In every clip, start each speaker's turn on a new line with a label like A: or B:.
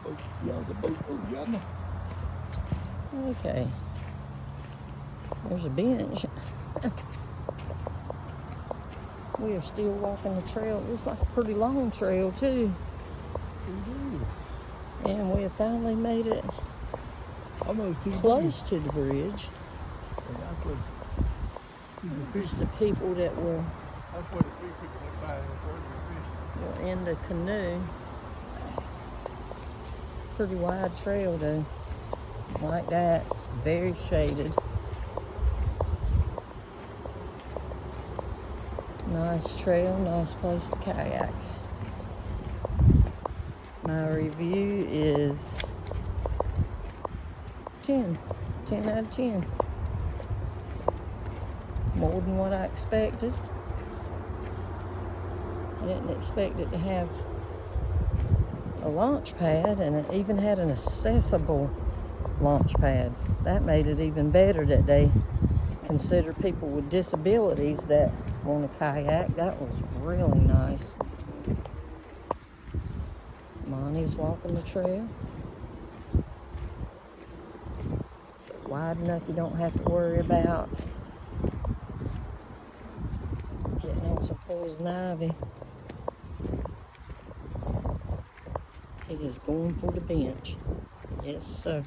A: boat. Y'all's a boat yonder.
B: Okay. There's a bench. We are still walking the trail. It's like a pretty long trail too. And we have finally made it close to the bridge.
A: And that's what
B: Just the people that were
A: that's where the three people went by and
B: in the canoe. Pretty wide trail though. Like that. It's very shaded. Nice trail, nice place to kayak. My review is 10 out of 10. More than what I expected. I didn't expect it to have a launch pad, and it even had an accessible launch pad. That made it even better that they consider people with disabilities that want to kayak. That was really nice. Monty's walking the trail. So wide enough you don't have to worry about getting on some poison ivy. He is going for the bench. Yes, sir.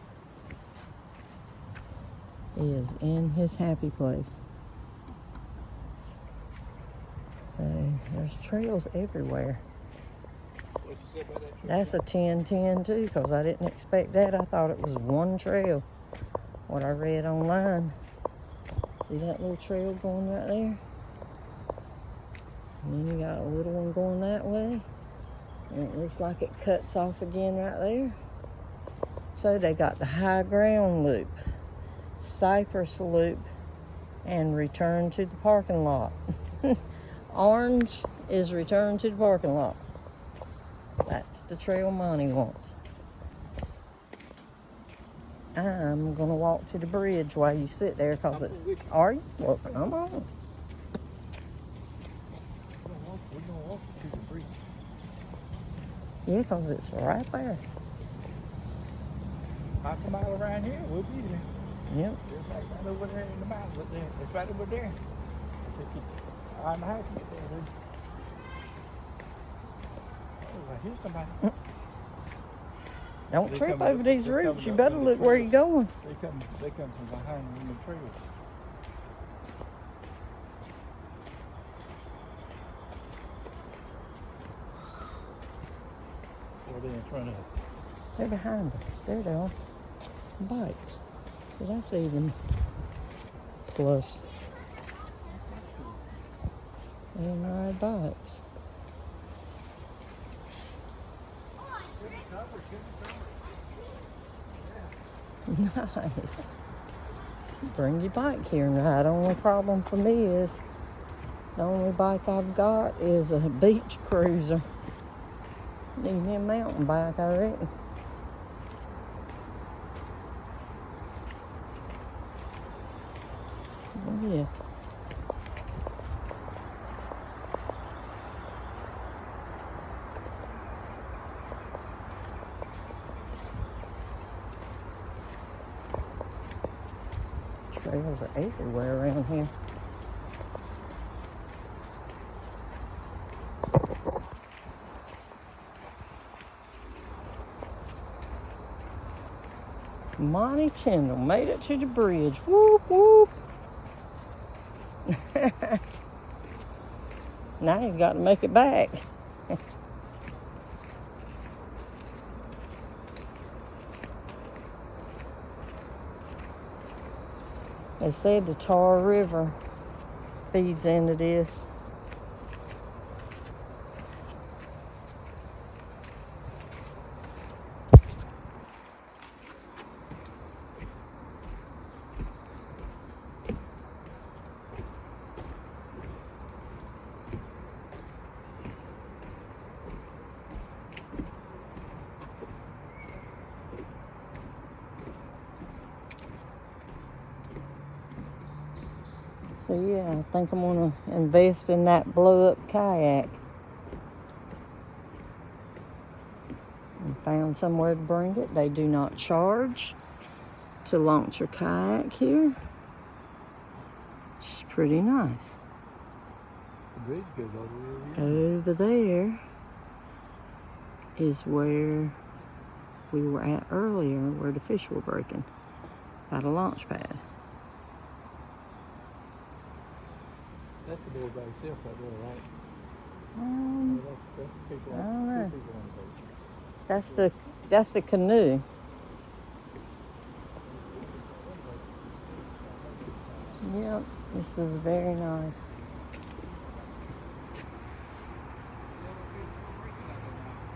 B: He is in his happy place. There's trails everywhere.
A: What'd you say about that tree?
B: That's a 10-10 too, because I didn't expect that. I thought it was one trail. What I read online. See that little trail going right there? And then you got a little one going that way. And it looks like it cuts off again right there. So they got the high ground loop, cypress loop, and return to the parking lot. Orange is return to the parking lot. That's the trail Monty wants. I'm gonna walk to the bridge while you sit there, cause it's. Are you? Well, come on.
A: We're gonna walk to the bridge.
B: Yeah, cause it's right there.
A: Half a mile around here, we'll be there.
B: Yep.
A: It's like right over there in the mountains. Right there. It's right over there. Take you an hour and a half to get there. Then. Oh, I hear somebody.
B: Don't
A: They
B: trip
A: coming
B: over
A: up-
B: these
A: they
B: roots.
A: coming
B: You
A: up
B: better
A: on the
B: look where
A: trail.
B: you're going.
A: They come from behind in the trail. Or they in front of us.
B: They're behind us. There they are. Bikes. So that's even plus. They ride bikes. Nice. Bring your bike here and ride. Only problem for me is the only bike I've got is a beach cruiser. Need me a mountain bike, I reckon. Oh, yeah. Trails are everywhere around here. Monty Tyndall made it to the bridge. Whoop, whoop. Now he's got to make it back. They said the Tar River feeds into this. So yeah, I think I'm gonna invest in that blow up kayak. found somewhere to bring it. They do not charge to launch your kayak here. It's pretty nice.
A: The bridge goes all the way over.
B: Over there is where we were at earlier, where the fish were breaking. Got a launch pad.
A: That's the board by itself right there, right? That's people,
B: I don't know.
A: two people on the boat.
B: That's the canoe. Yep, this is very nice.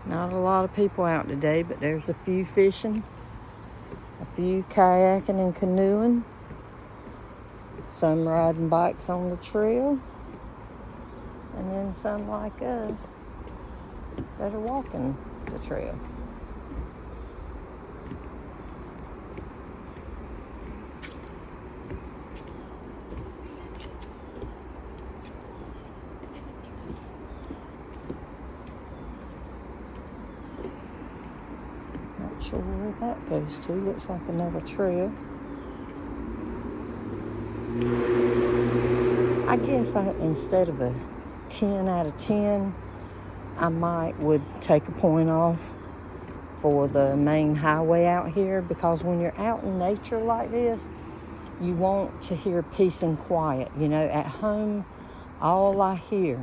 B: Not a lot of people out today, but there's a few fishing, a few kayaking and canoeing, some riding bikes on the trail, and then some like us that are walking the trail. Not sure where that goes to. Looks like another trail. I guess instead of a 10 out of 10, I would take a point off for the main highway out here, because when you're out in nature like this, you want to hear peace and quiet. You know, at home, all I hear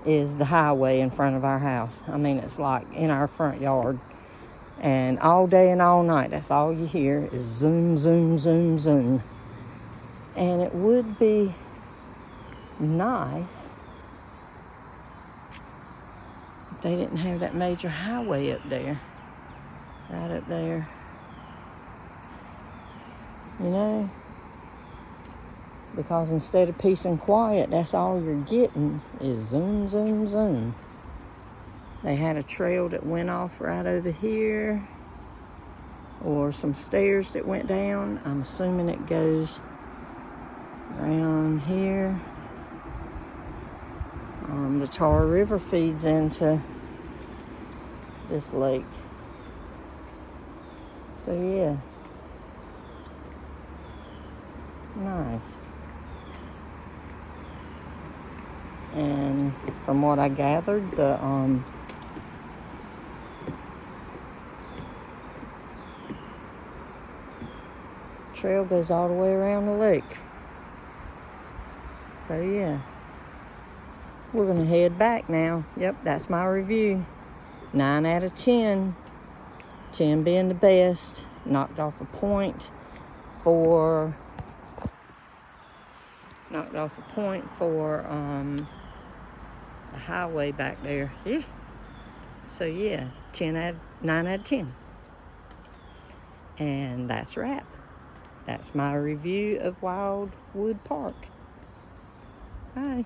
B: is the highway in front of our house. I mean, it's like in our front yard. And all day and all night, that's all you hear is zoom, zoom, zoom, zoom. And it would be nice if they didn't have that major highway up there, right up there. You know? Because instead of peace and quiet, that's all you're getting is zoom, zoom, zoom. They had a trail that went off right over here, or some stairs that went down. I'm assuming it goes around here. The Tar River feeds into this lake. So yeah, nice. And from what I gathered, the trail goes all the way around the lake. So yeah, we're gonna head back now. Yep, that's my review. 9 out of 10. 10 being the best. Knocked off a point for the highway back there. Yeah. So yeah, 9 out of 10. And that's a wrap. That's my review of Wildwood Park. Bye.